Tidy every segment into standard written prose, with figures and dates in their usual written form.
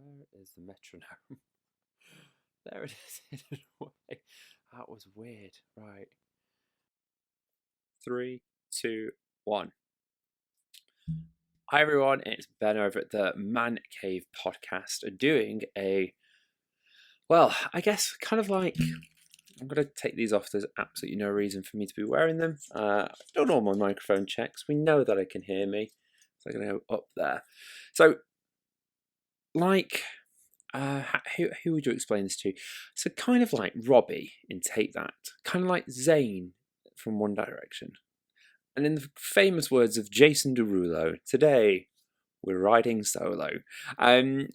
Where is the metronome? There it is, hidden away. That was weird. Right. 3, 2, 1. Hi everyone, it's Ben over at the Mancave Podcast doing I guess kind of like, I'm going to take these off. There's absolutely no reason for me to be wearing them. I've done all my microphone checks. We know that it can hear me. So I'm going to go up there. So, who would you explain this to? So kind of like Robbie in Take That. Kind of like Zayn from One Direction. And in the famous words of Jason Derulo, today we're riding solo.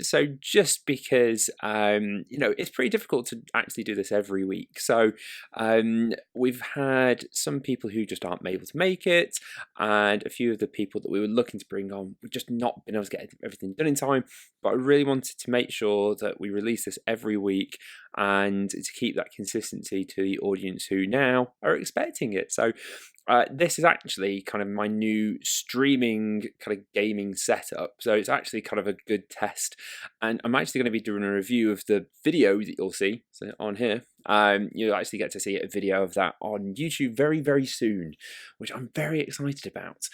So just because, it's pretty difficult to actually do this every week. So we've had some people who just aren't able to make it, and a few of the people that we were looking to bring on, we've just not been able to get everything done in time. But I really wanted to make sure that we release this every week and to keep that consistency to the audience who now are expecting it. So this is actually kind of my new streaming kind of gaming setup. So it's actually kind of a good test. And I'm actually going to be doing a review of the video that you'll see on here. You'll actually get to see a video of that on YouTube very, very soon, which I'm very excited about.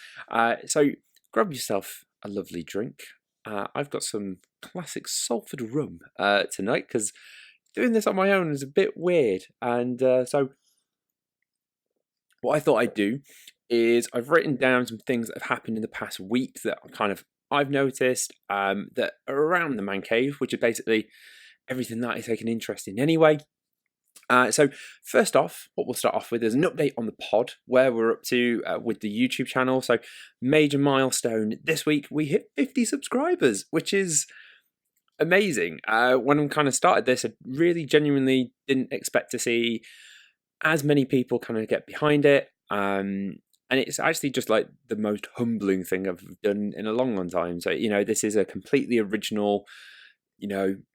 So grab yourself a lovely drink. I've got some classic Salford rum tonight because doing this on my own is a bit weird. And so what I thought I'd do is I've written down some things that have happened in the past week that I've noticed that are around the man cave, which is basically everything that I take an interest in anyway. So first off, what we'll start off with is an update on the pod, where we're up to with the YouTube channel. So major milestone this week, we hit 50 subscribers, which is amazing. When I kind of started this, I really genuinely didn't expect to see as many people kind of get behind it. And it's actually just like the most humbling thing I've done in a long, long time. So, this is a completely original,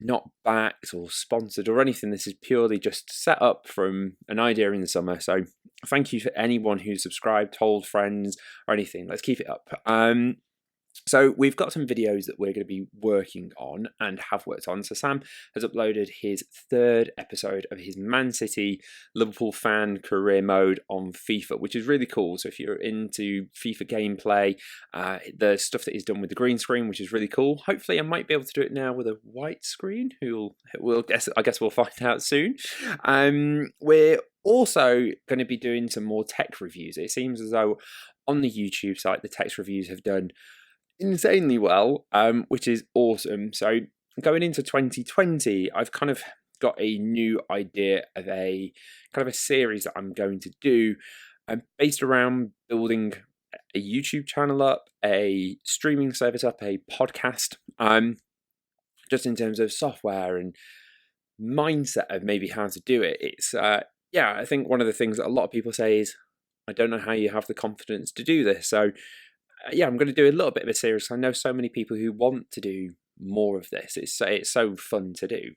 not backed or sponsored or anything. This is purely just set up from an idea in the summer. So thank you for anyone who's subscribed, told friends or anything. Let's keep it up. So we've got some videos that we're going to be working on and have worked on. So Sam has uploaded his 3rd episode of his Man City Liverpool fan career mode on FIFA, which is really cool. So if you're into FIFA gameplay, the stuff that he's done with the green screen, which is really cool. Hopefully I might be able to do it now with a white screen. I guess we'll find out soon. We're also going to be doing some more tech reviews. It seems as though on the YouTube site, the tech reviews have done insanely well, which is awesome. So going into 2020, I've kind of got a new idea of a kind of a series that I'm going to do based around building a YouTube channel up, a streaming service up, a podcast, just in terms of software and mindset of maybe how to do it. It's I think one of the things that a lot of people say is, I don't know how you have the confidence to do this. So I'm going to do a little bit of a series. I know so many people who want to do more of this. It's so fun to do.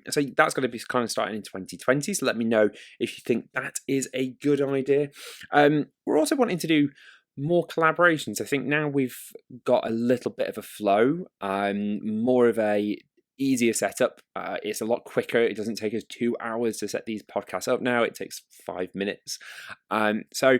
So that's going to be kind of starting in 2020. So let me know if you think that is a good idea. We're also wanting to do more collaborations. I think now we've got a little bit of a flow, more of a easier setup. It's a lot quicker. It doesn't take us 2 hours to set these podcasts up now. It takes 5 minutes. So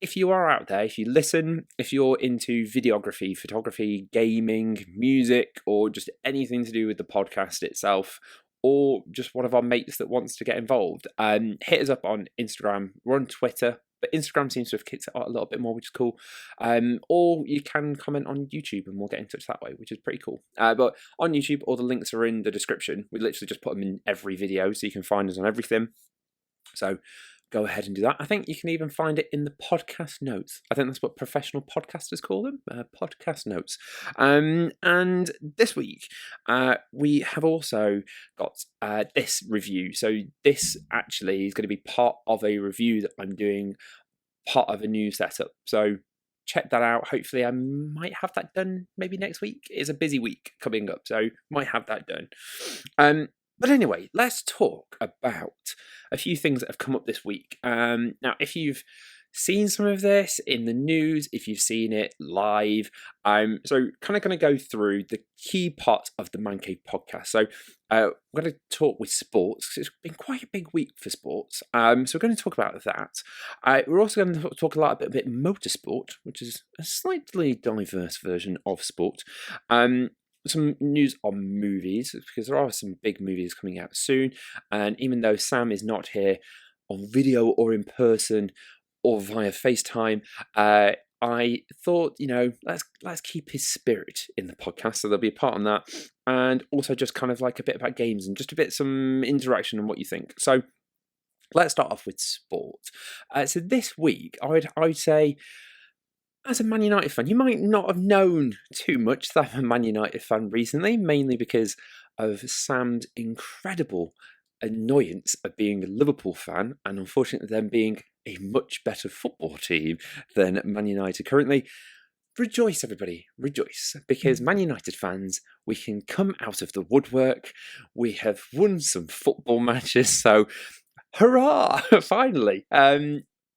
if you are out there, if you listen, if you're into videography, photography, gaming, music, or just anything to do with the podcast itself, or just one of our mates that wants to get involved, hit us up on Instagram. We're on Twitter, but Instagram seems to have kicked it out a little bit more, which is cool. Or you can comment on YouTube and we'll get in touch that way, which is pretty cool. But on YouTube, all the links are in the description. We literally just put them in every video, so you can find us on everything. So go ahead and do that. I think you can even find it in the podcast notes. I think that's what professional podcasters call them, podcast notes. And this week, we have also got this review. So this actually is going to be part of a review that I'm doing, part of a new setup. So check that out. Hopefully I might have that done maybe next week. It's a busy week coming up, so might have that done. But anyway, let's talk about a few things that have come up this week. Now, if you've seen some of this in the news, if you've seen it live. So kind of going to go through the key part of the Mancave podcast. So we're going to talk with sports, because it's been quite a big week for sports. So we're going to talk about that. We're also going to talk a bit motorsport, which is a slightly diverse version of sport. Some news on movies, because there are some big movies coming out soon. And even though Sam is not here on video or in person or via FaceTime, I thought, let's keep his spirit in the podcast. So there'll be a part on that, and also just kind of like a bit about games and just a bit some interaction on what you think. So let's start off with sport. So this week, I'd say, as a Man United fan, you might not have known too much that I'm a Man United fan recently, mainly because of Sam's incredible annoyance of being a Liverpool fan, and unfortunately them being a much better football team than Man United currently. Rejoice, everybody, rejoice, because Man United fans, we can come out of the woodwork. We have won some football matches, so hurrah, finally.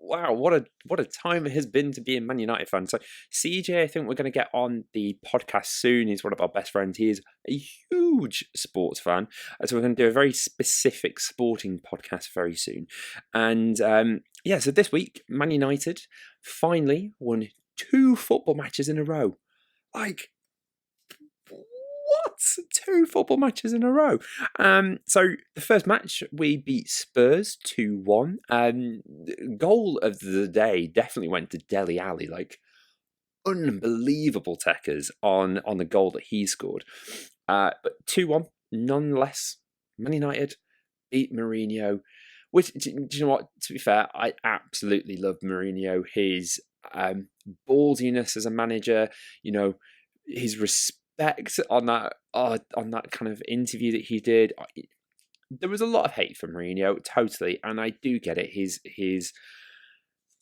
Wow, what a time it has been to be a Man United fan. So CJ, I think we're going to get on the podcast soon. He's one of our best friends. He is a huge sports fan. So we're going to do a very specific sporting podcast very soon. And so this week, Man United finally won 2 football matches in a row. Like, what? 2 football matches in a row. So the first match, we beat Spurs 2-1. Goal of the day definitely went to Dele Alli. Like, unbelievable techers on the goal that he scored. But 2-1, nonetheless, Man United beat Mourinho. Which, do you know what? To be fair, I absolutely love Mourinho. His ballsiness as a manager, his respect on that kind of interview that he did. There was a lot of hate for Mourinho, totally, and I do get it. His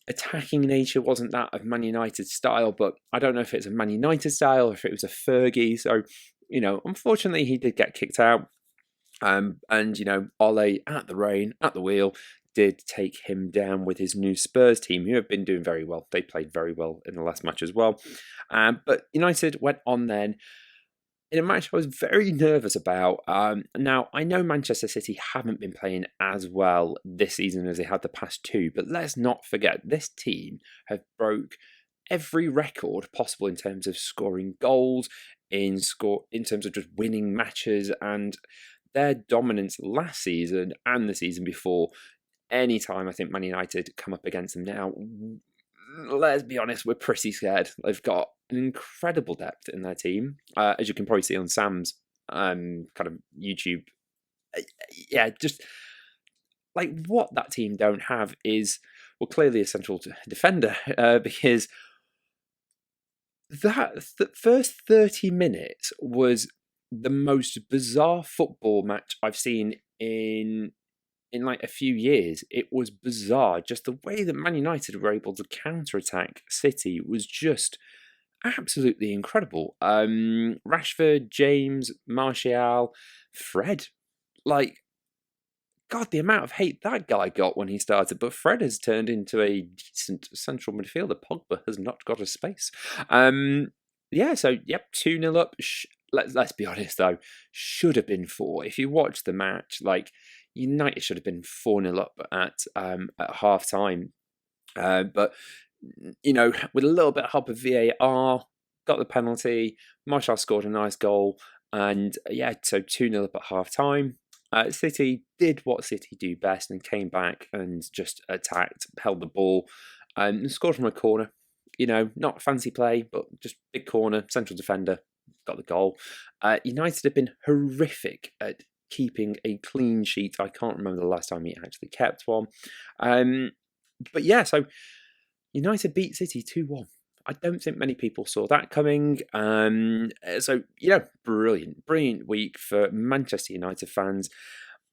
attacking nature wasn't that of Man United style, but I don't know if it's a Man United style or if it was a Fergie. So, unfortunately, he did get kicked out. And Ole at the wheel did take him down with his new Spurs team, who have been doing very well. They played very well in the last match as well. But United went on then in a match I was very nervous about. Now, I know Manchester City haven't been playing as well this season as they had the past 2, but let's not forget, this team have broke every record possible in terms of scoring goals, in terms of just winning matches, and their dominance last season and the season before. Anytime I think Man United come up against them now, let's be honest, we're pretty scared. They've got an incredible depth in their team, as you can probably see on Sam's kind of YouTube. Yeah, just like what that team don't have is, well, clearly a central defender, because the first 30 minutes was the most bizarre football match I've seen in like a few years. It was bizarre. Just the way that Man United were able to counter-attack City was just absolutely incredible. Rashford, James, Martial, Fred. Like, God, the amount of hate that guy got when he started. But Fred has turned into a decent central midfielder. Pogba has not got a space. 2-0 up. Let's be honest, though. Should have been 4. If you watch the match, like, United should have been 4-0 up at half time. But, with a little bit of help of VAR, got the penalty. Martial scored a nice goal. And so 2-0 up at half time. City did what City do best and came back and just attacked, held the ball, and scored from a corner. Not fancy play, but just big corner, central defender, got the goal. United have been horrific at keeping a clean sheet. I can't remember the last time he actually kept one. So United beat City 2-1. I don't think many people saw that coming. Brilliant week for Manchester United fans.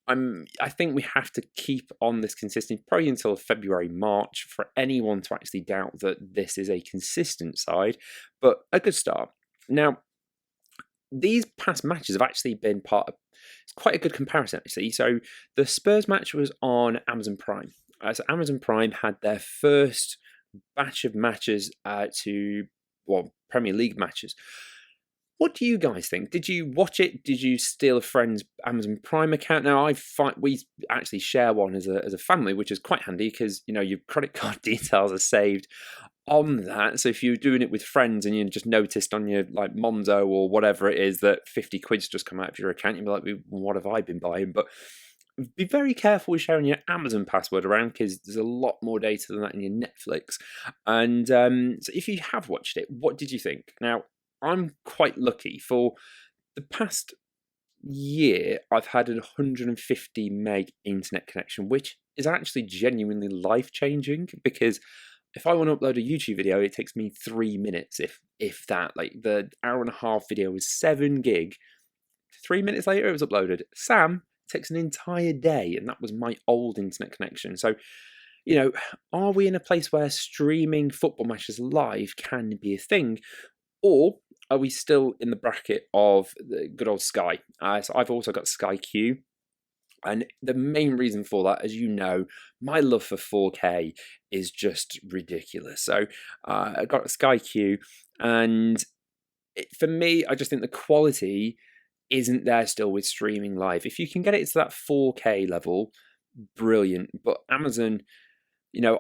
I think we have to keep on this consistency probably until February, March for anyone to actually doubt that this is a consistent side, but a good start. Now, these past matches have actually been it's quite a good comparison actually. So the Spurs match was on Amazon Prime. So Amazon Prime had their first batch of matches Premier League matches. What do you guys think? Did you watch it? Did you steal a friend's Amazon Prime account? Now, we actually share one as a family, which is quite handy because, your credit card details are saved on that. So if you're doing it with friends and you just noticed on your Monzo or whatever it is that 50 quid's just come out of your account, you'll be like, what have I been buying? But be very careful with sharing your Amazon password around because there's a lot more data than that in your Netflix. And so if you have watched it, what did you think? Now, I'm quite lucky. For the past year, I've had a 150 meg internet connection, which is actually genuinely life-changing because if I want to upload a YouTube video, it takes me 3 minutes, if that. The hour and a half video was 7 gig. 3 minutes later, it was uploaded. Sam takes an entire day, and that was my old internet connection. So, are we in a place where streaming football matches live can be a thing? Or are we still in the bracket of the good old Sky? So I've also got Sky Q. And the main reason for that, as you know, my love for 4K is just ridiculous. So I got Sky Q. And for me, I just think the quality isn't there still with streaming live. If you can get it to that 4K level, brilliant. But Amazon...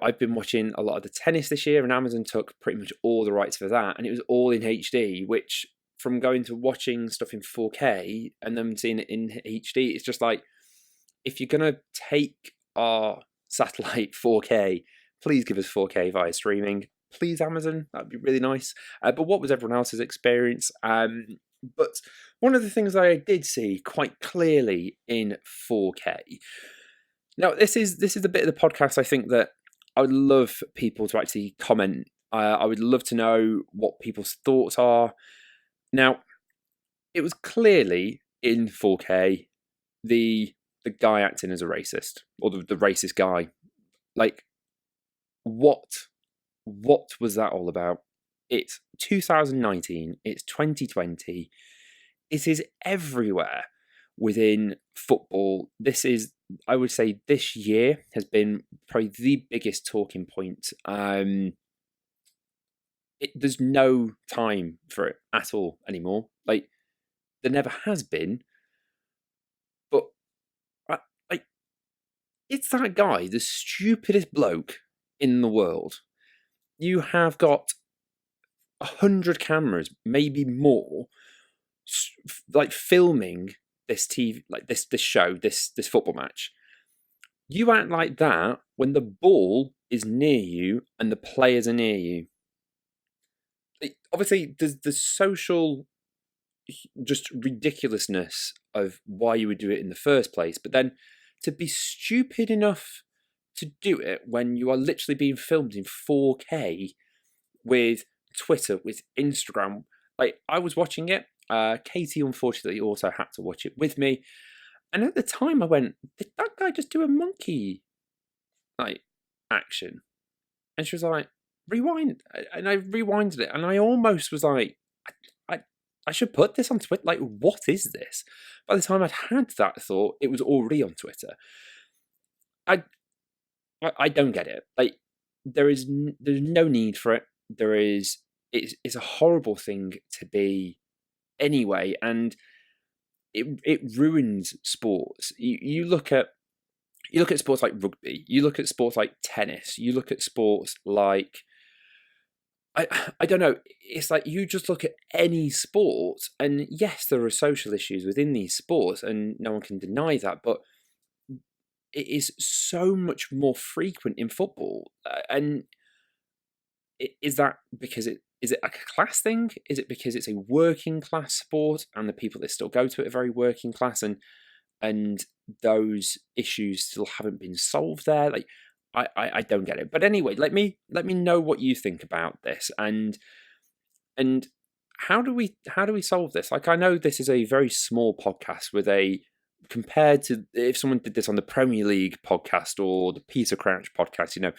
I've been watching a lot of the tennis this year, and Amazon took pretty much all the rights for that, and it was all in HD, which from going to watching stuff in 4K and then seeing it in HD, it's just like, if you're going to take our satellite 4K, please give us 4K via streaming. Please, Amazon, that'd be really nice. But what was everyone else's experience? But one of the things I did see quite clearly in 4K. Now, this is the bit of the podcast I think that I would love people to actually comment. I would love to know what people's thoughts are. Now, it was clearly in 4K the guy acting as a racist, or the racist guy. What was that all about? It's 2019. It's 2020. It is everywhere within football. I would say this year has been probably the biggest talking point. There's no time for it at all anymore. There never has been. But it's that guy, the stupidest bloke in the world. You have got 100 cameras, maybe more, filming this TV, this show, this football match. You act like that when the ball is near you and the players are near you. Obviously, there's the social just ridiculousness of why you would do it in the first place, but then to be stupid enough to do it when you are literally being filmed in 4K with Twitter, with Instagram. I was watching it. Katie, unfortunately, also had to watch it with me. And at the time I went, did that guy just do a monkey, action? And she was like, rewind. And I rewinded it. And I almost was like, I should put this on Twitter. What is this? By the time I'd had that thought, it was already on Twitter. I don't get it. There's no need for it. It's a horrible thing to be anyway, and it ruins sports. You look at sports like rugby, you look at sports like tennis, you look at sports like I don't know, it's you just look at any sport, and yes, there are social issues within these sports, and no one can deny that, but it is so much more frequent in football. And is that because is it a class thing? Is it because it's a working class sport and the people that still go to it are very working class, and those issues still haven't been solved there? I don't get it. But anyway, let me know what you think about this, and how do we solve this? I know this is a very small podcast compared to if someone did this on the Premier League podcast or the Peter Crouch podcast,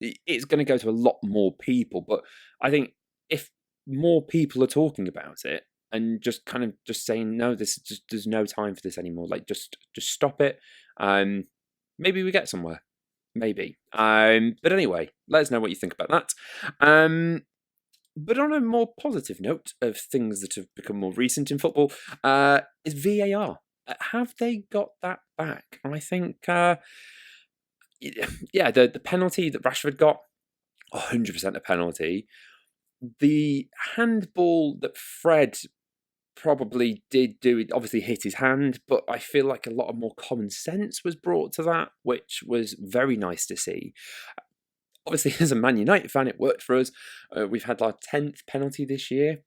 it's going to go to a lot more people. But I think if more people are talking about it and just saying, no, there's no time for this anymore. Just stop it. Maybe we get somewhere. maybe. But anyway, let us know what you think about that. But on a more positive note of things that have become more recent in football, is VAR. Have they got that back? I think, the penalty that Rashford got, 100% a penalty. The handball that Fred probably did do, it obviously hit his hand, but I feel like a lot of more common sense was brought to that, which was very nice to see. Obviously, as a Man United fan, it worked for us. We've had our 10th penalty this year,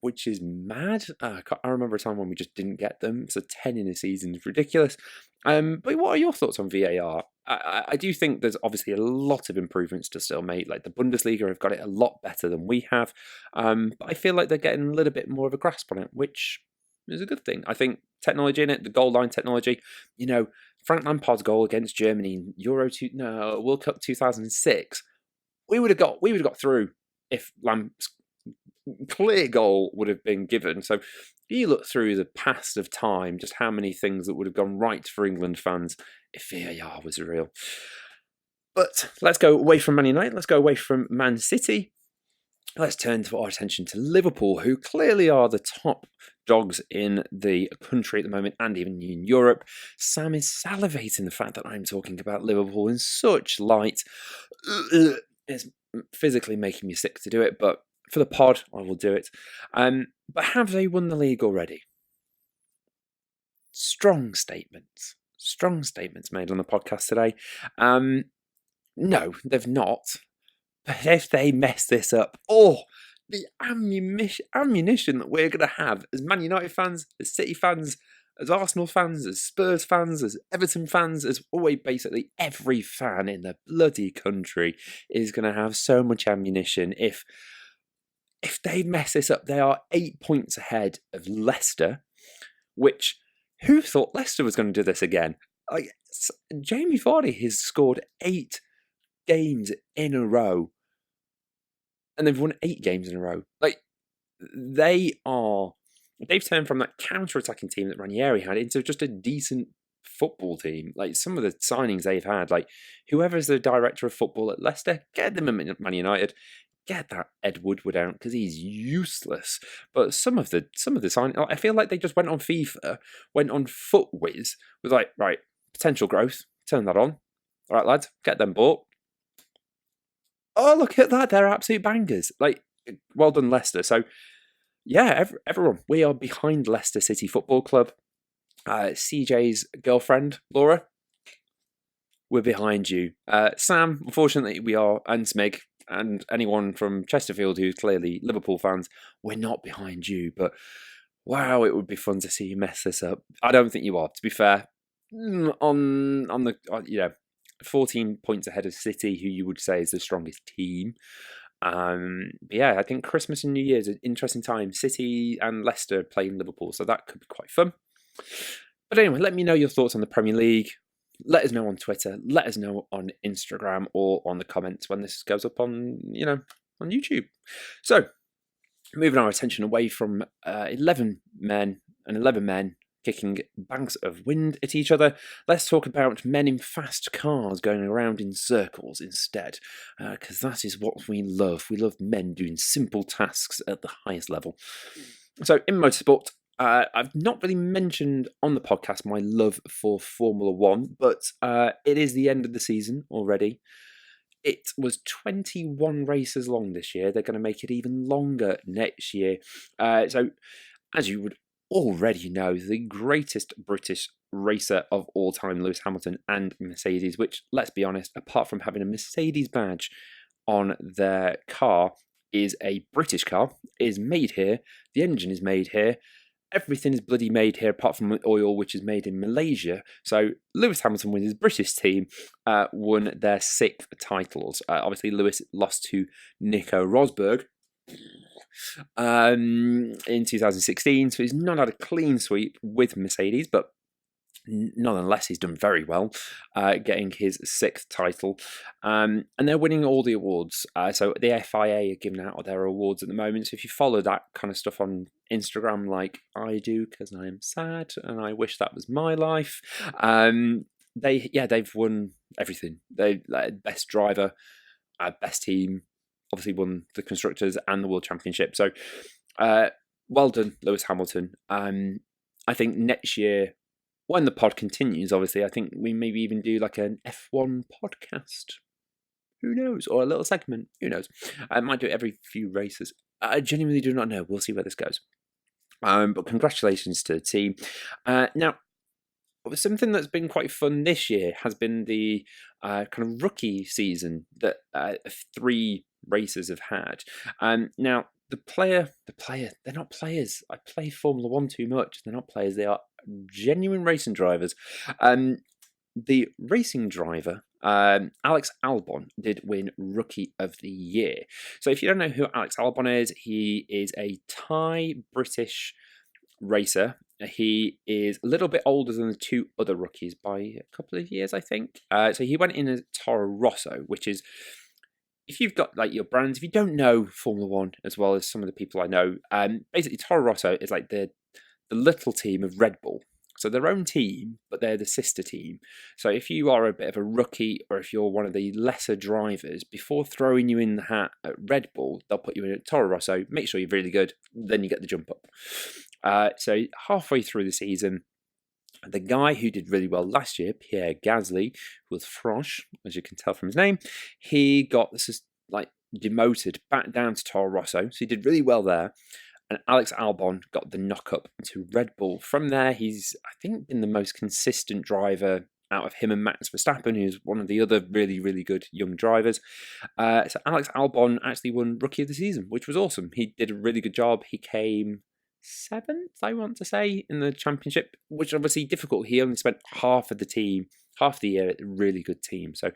which is mad. I remember a time when we just didn't get them, so 10 in a season is ridiculous. But what are your thoughts on VAR? I do think there's obviously a lot of improvements to still make. Like the Bundesliga have got it a lot better than we have, but I feel like they're getting a little bit more of a grasp on it, which is a good thing. I think technology in it, the goal line technology, Frank Lampard's goal against Germany in World Cup 2006, we would have got through if Lamp's clear goal would have been given. So you look through the past of time, just how many things that would have gone right for England fans if VAR was real. But let's go away from Man United. Let's go away from Man City. Let's turn our attention to Liverpool, who clearly are the top dogs in the country at the moment and even in Europe. Sam is salivating the fact that I'm talking about Liverpool in such light. It's physically making me sick to do it, but for the pod, I will do it. But have they won the league already? Strong statements made on the podcast today. No, they've not. But if they mess this up, the ammunition that we're going to have as Man United fans, as City fans, as Arsenal fans, as Spurs fans, as Everton fans, as always basically every fan in the bloody country is going to have so much ammunition. If they mess this up, they are 8 points ahead of Leicester, which, who thought Leicester was going to do this again? Jamie Vardy has scored 8 games in a row, and they've won 8 games in a row. They've turned from that counter-attacking team that Ranieri had into just a decent football team. Some of the signings they've had, whoever's the director of football at Leicester, get them at Man United. Get that Ed Woodward out because he's useless. But some of the signings, I feel like they just went on FIFA, went on FootWiz, was like, right, potential growth, turn that on. All right, lads, get them bought. Oh, look at that, they're absolute bangers. Well done, Leicester. So, yeah, everyone, we are behind Leicester City Football Club. CJ's girlfriend, Laura, we're behind you. Sam, unfortunately, we are, and Smig, and anyone from Chesterfield who's clearly Liverpool fans, we're not behind you. But wow, it would be fun to see you mess this up. I don't think you are, to be fair. On the 14 points ahead of City, who you would say is the strongest team. I think Christmas and New Year's an interesting time. City and Leicester playing Liverpool, so that could be quite fun. But anyway, let me know your thoughts on the Premier League. Let us know on Twitter. Let us know on Instagram or on the comments when this goes up on YouTube. So, moving our attention away from 11 men kicking banks of wind at each other, let's talk about men in fast cars going around in circles instead, because that is what we love. We love men doing simple tasks at the highest level. So, in motorsport, I've not really mentioned on the podcast my love for Formula One, but it is the end of the season already. It was 21 races long this year. They're going to make it even longer next year. So, as you would already know, the greatest British racer of all time, Lewis Hamilton and Mercedes, which, let's be honest, apart from having a Mercedes badge on their car, is a British car, is made here. The engine is made here. Everything is bloody made here apart from oil, which is made in Malaysia. So Lewis Hamilton with his British team won their 6th titles. Obviously, Lewis lost to Nico Rosberg in 2016. So he's not had a clean sweep with Mercedes, but nonetheless, he's done very well, getting his 6th title. And they're winning all the awards. So the FIA are giving out their awards at the moment. So if you follow that kind of stuff on Instagram like I do, because I am sad and I wish that was my life, they've won everything. They best driver, best team, obviously won the constructors and the world championship. So well done, Lewis Hamilton. I think next year, when the pod continues, obviously, I think we maybe even do like an F1 podcast. Who knows? Or a little segment. Who knows? I might do it every few races. I genuinely do not know. We'll see where this goes. But congratulations to the team. Now, something that's been quite fun this year has been the kind of rookie season that 3 racers have had. Now, the player, they're not players. I play Formula One too much. They're not players. They are genuine racing drivers. The racing driver, Alex Albon, did win Rookie of the Year. So if you don't know who Alex Albon is, he is a Thai-British racer. He is a little bit older than the 2 other rookies by a couple of years, I think. So he went in as Toro Rosso, which is, if you've got like your brands, if you don't know Formula One as well as some of the people I know, basically Toro Rosso is like the little team of Red Bull. So their own team, but they're the sister team. So if you are a bit of a rookie, or if you're one of the lesser drivers, before throwing you in the hat at Red Bull, they'll put you in at Toro Rosso, make sure you're really good, then you get the jump up. So halfway through the season, the guy who did really well last year, Pierre Gasly, who was French, as you can tell from his name, he got demoted back down to Toro Rosso. So he did really well there. And Alex Albon got the knock up to Red Bull. From there, he's, I think, been the most consistent driver out of him and Max Verstappen, who's one of the other really, really good young drivers. So Alex Albon actually won Rookie of the Season, which was awesome. He did a really good job. He came 7th, I want to say, in the championship, which obviously difficult. He only spent half the year at a really good team. So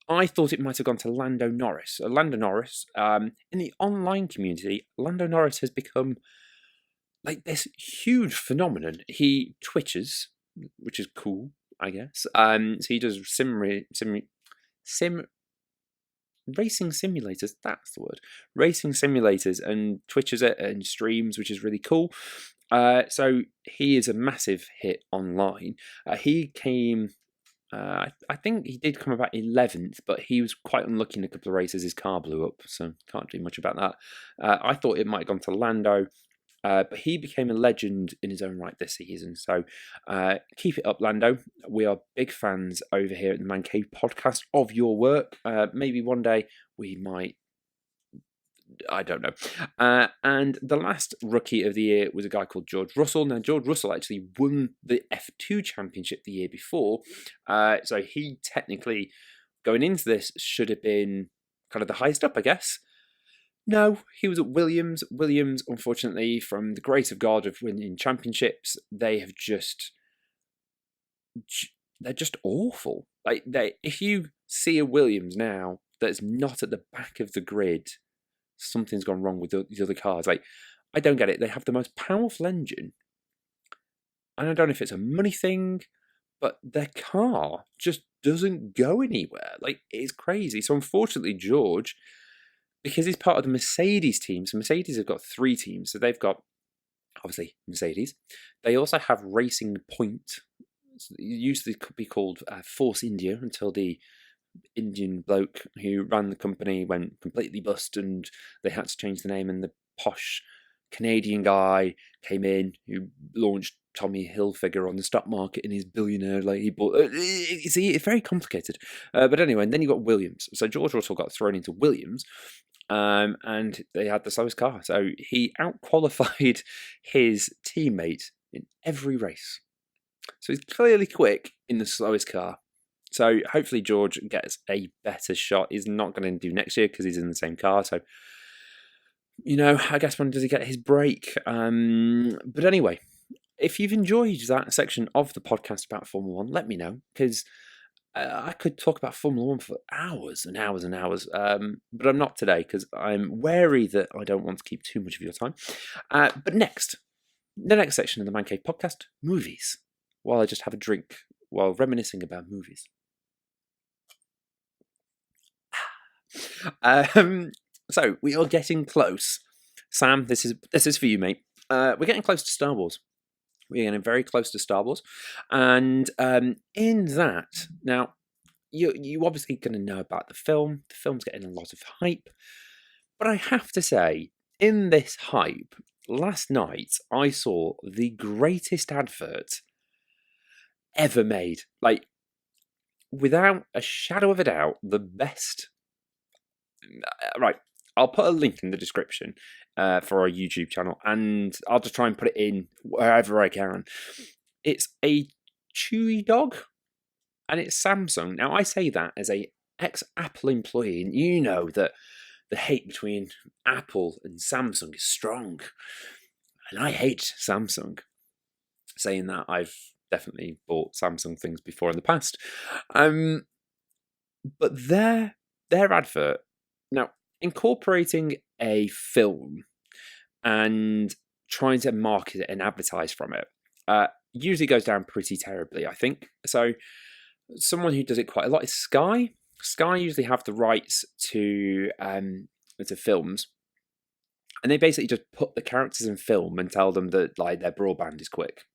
I thought it might have gone to Lando Norris. Lando Norris, in the online community, Lando Norris has become like this huge phenomenon. He twitches, which is cool, I guess. So he does sim racing simulators. That's the word. Racing simulators, and twitches it and streams, which is really cool. So he is a massive hit online. He came. I think he did come about 11th, but he was quite unlucky in a couple of races. His car blew up, so can't do much about that. I thought it might have gone to Lando, but he became a legend in his own right this season. So keep it up, Lando. We are big fans over here at the Mancave Podcast of your work. Maybe one day we might. I don't know. And the last Rookie of the Year was a guy called George Russell. Now, George Russell actually won the F2 Championship the year before. So he technically, going into this, should have been kind of the highest up, I guess. No, he was at Williams. Williams, unfortunately, from the grace of God of winning championships, they're just awful. If you see a Williams now that's not at the back of the grid, something's gone wrong with the other cars. I don't get it. They have the most powerful engine, and I don't know if it's a money thing, but their car just doesn't go anywhere. It's crazy. So unfortunately, George, because he's part of the Mercedes team, so Mercedes have got 3 teams. So they've got, obviously, Mercedes. They also have Racing Point. It used to be called Force India until the Indian bloke who ran the company went completely bust, and they had to change the name, and the posh Canadian guy came in who launched Tommy Hilfiger on the stock market, and he's billionaire. He bought. It's very complicated. But anyway, and then you got Williams. So George Russell got thrown into Williams, and they had the slowest car. So he outqualified his teammate in every race. So he's clearly quick in the slowest car. So hopefully George gets a better shot. He's not going to do next year because he's in the same car. So, I guess when does he get his break? But anyway, if you've enjoyed that section of the podcast about Formula One, let me know, because I could talk about Formula One for hours and hours and hours. But I'm not today because I'm wary that I don't want to keep too much of your time. But the next section of the Mancave Podcast, movies. While I just have a drink while reminiscing about movies. So we are getting close. Sam, this is for you, mate. We're getting close to Star Wars. We're getting very close to Star Wars. And in that, now, you obviously going to know about the film. The film's getting a lot of hype. But I have to say, in this hype, last night I saw the greatest advert ever made. Like, without a shadow of a doubt, the best. Right, I'll put a link in the description for our YouTube channel, and I'll just try and put it in wherever I can. It's a Chewy dog, and it's Samsung. Now, I say that as a ex-Apple employee, and you know that the hate between Apple and Samsung is strong, and I hate Samsung. Saying that, I've definitely bought Samsung things before in the past, but their advert, now, incorporating a film and trying to market it and advertise from it usually goes down pretty terribly, I think. So someone who does it quite a lot is Sky. Sky usually have the rights to films, and they basically just put the characters in film and tell them that like their broadband is quick.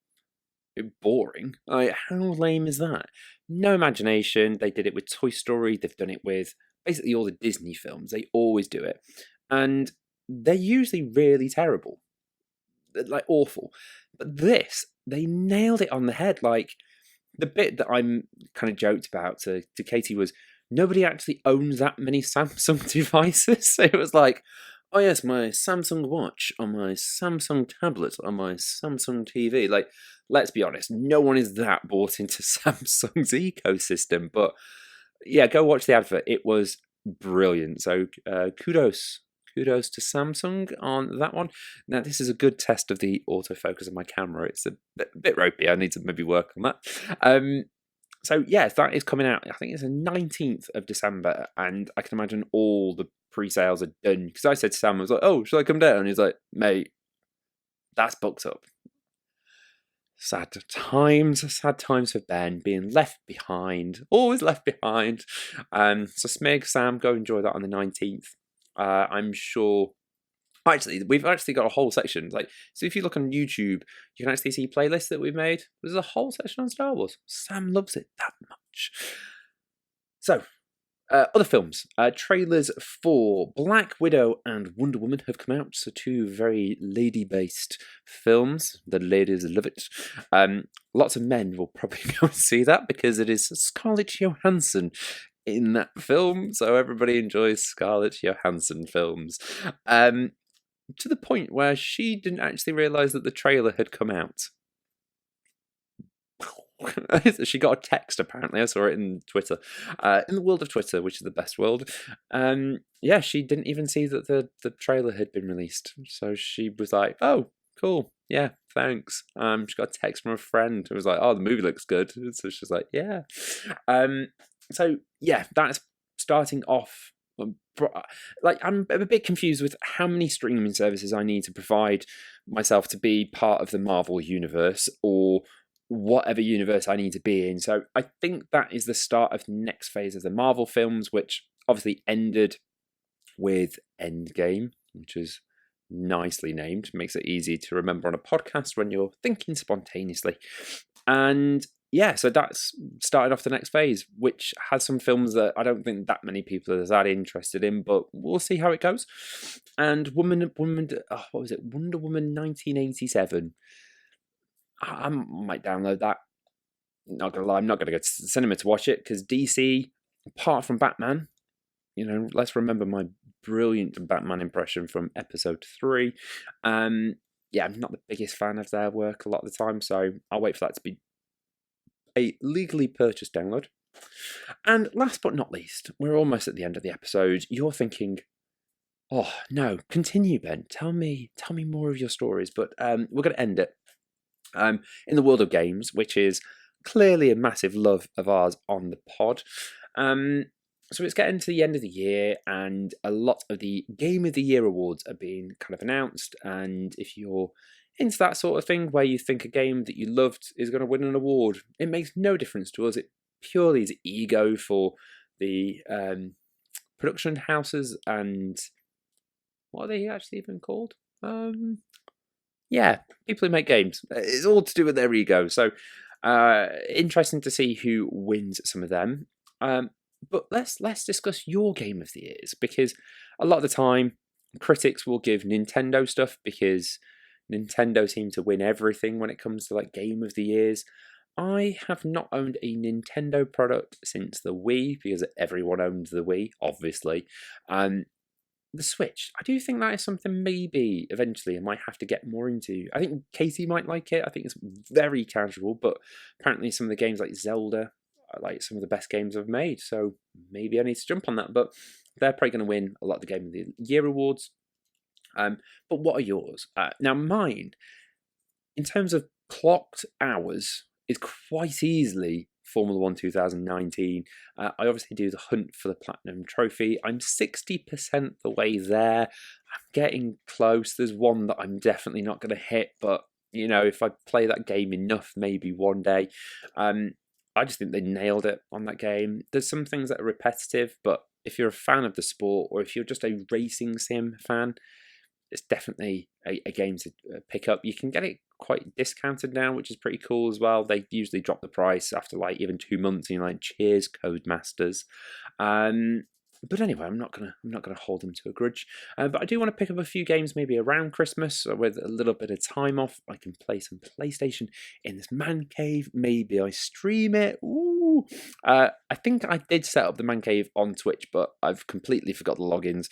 Boring. Like, how lame is that? No imagination. They did it with Toy Story. They've done it with basically all the Disney films. They always do it, and they're usually really terrible, like awful. But this, they nailed it on the head. Like, the bit that I'm kind of joked about to Katie was, nobody actually owns that many Samsung devices. It was like, oh yes, my Samsung watch, on my Samsung tablet, on my Samsung TV. Like, let's be honest, no one is that bought into Samsung's ecosystem. But yeah, go watch the advert. It was brilliant. So kudos to Samsung on that one. Now, this is a good test of the autofocus of my camera. It's a bit ropey. I need to maybe work on that. So yes, that is coming out. I think it's the 19th of December, and I can imagine all the pre-sales are done. Because I said to Sam, I was like, "Oh, should I come down?" And he's like, "Mate, that's booked up." Sad times for Ben, being left behind, always left behind. So Smig, Sam, go enjoy that on the 19th. I'm sure. Actually, we've actually got a whole section. Like, so if you look on YouTube, you can actually see playlists that we've made. There's a whole section on Star Wars. Sam loves it that much. So, other films. Trailers for Black Widow and Wonder Woman have come out. So, two very lady-based films. The ladies love it. Lots of men will probably go and see that because it is Scarlett Johansson in that film. So everybody enjoys Scarlett Johansson films. To the point where she didn't actually realise that the trailer had come out. She got a text, apparently. I saw it in Twitter. In the world of Twitter, which is the best world. Yeah, she didn't even see that the trailer had been released. So she was like, oh, cool. Yeah, thanks. She got a text from a friend who was like, oh, the movie looks good. So she's like, yeah. So, yeah, that's starting off. Like, I'm a bit confused with how many streaming services I need to provide myself to be part of the Marvel universe, or whatever universe I need to be in. So I think that is the start of the next phase of the Marvel films, which obviously ended with Endgame, which is nicely named. Makes it easy to remember on a podcast when you're thinking spontaneously. And yeah, so that's started off the next phase, which has some films that I don't think that many people are that interested in, but we'll see how it goes. And what was it? Wonder Woman 1987. I might download that. Not gonna lie, I'm not gonna go to the cinema to watch it because DC, apart from Batman, let's remember my brilliant Batman impression from episode 3. Yeah, I'm not the biggest fan of their work a lot of the time, so I'll wait for that to be a legally purchased download. And last but not least, we're almost at the end of the episode. You're thinking, oh no, continue, Ben. Tell me more of your stories. But we're going to end it in the world of games, which is clearly a massive love of ours on the pod. So it's getting to the end of the year, and a lot of the Game of the Year awards are being kind of announced. And if you're into that sort of thing, where you think a game that you loved is going to win an award, it makes no difference to us. It purely is ego for the production houses and what are they actually even called? Yeah, people who make games. It's all to do with their ego. So interesting to see who wins some of them. But let's discuss your game of the years, because a lot of the time critics will give Nintendo stuff because Nintendo seem to win everything when it comes to like game of the years. I have not owned a Nintendo product since the Wii, because everyone owned the Wii, obviously. The Switch, I do think that is something maybe eventually I might have to get more into. I think Katie might like it. I think it's very casual, but apparently some of the games like Zelda are like some of the best games I've made. So maybe I need to jump on that. But they're probably going to win a lot of the Game of the Year awards. But what are yours? Now mine, in terms of clocked hours, is quite easily Formula 1 2019. I obviously do the hunt for the Platinum Trophy. I'm 60% the way there. I'm getting close. There's one that I'm definitely not going to hit, but you know, if I play that game enough, maybe one day. I just think they nailed it on that game. There's some things that are repetitive, but if you're a fan of the sport, or if you're just a racing sim fan, it's definitely a game to pick up. You can get it quite discounted now, which is pretty cool as well. They usually drop the price after like even 2 months, and you're like, cheers, Codemasters. But anyway, I'm not gonna hold them to a grudge. But I do want to pick up a few games maybe around Christmas, with a little bit of time off. I can play some PlayStation in this man cave. Maybe I stream it. Ooh. I think I did set up the man cave on Twitch, but I've completely forgot the logins.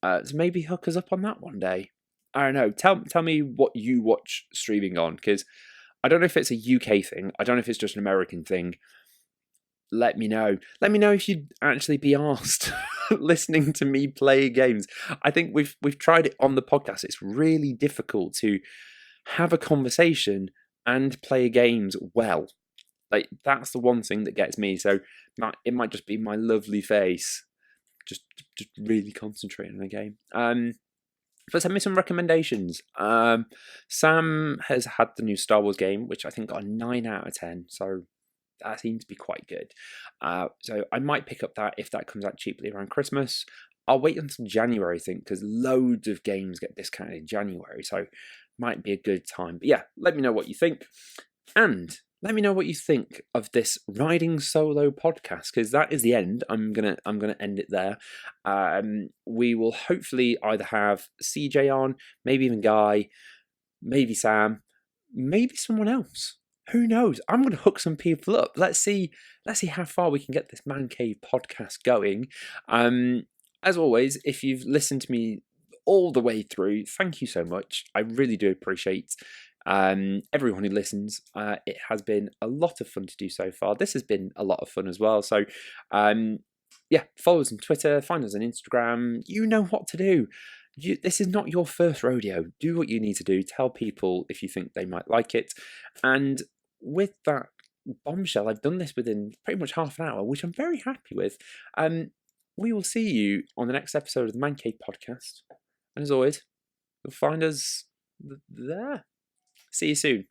So maybe hook us up on that one day. I don't know. Tell me what you watch streaming on, because I don't know if it's a UK thing. I don't know if it's just an American thing. Let me know. Let me know if you'd actually be asked listening to me play games. I think we've tried it on the podcast. It's really difficult to have a conversation and play games well. Like, that's the one thing that gets me. So it might just be my lovely face, just really concentrating on a game. But send me some recommendations. Sam has had the new Star Wars game, which I think got a 9 out of 10. So that seems to be quite good. So I might pick up that if that comes out cheaply around Christmas. I'll wait until January, I think, because loads of games get discounted in January. So might be a good time. But yeah, let me know what you think. And let me know what you think of this riding solo podcast, because that is the end. I'm gonna end it there. We will hopefully either have CJ on, maybe even Guy, maybe Sam, maybe someone else. Who knows? I'm gonna hook some people up. Let's see how far we can get this Man Cave podcast going. As always, if you've listened to me all the way through, thank you so much. I really do appreciate everyone who listens. It has been a lot of fun to do so far. This has been a lot of fun as well. So yeah, follow us on Twitter, find us on Instagram. You know what to do. This is not your first rodeo. Do what you need to do. Tell people if you think they might like it. And with that bombshell, I've done this within pretty much half an hour, which I'm very happy with. We will see you on the next episode of the Mancave Podcast. And as always, you'll find us there. See you soon.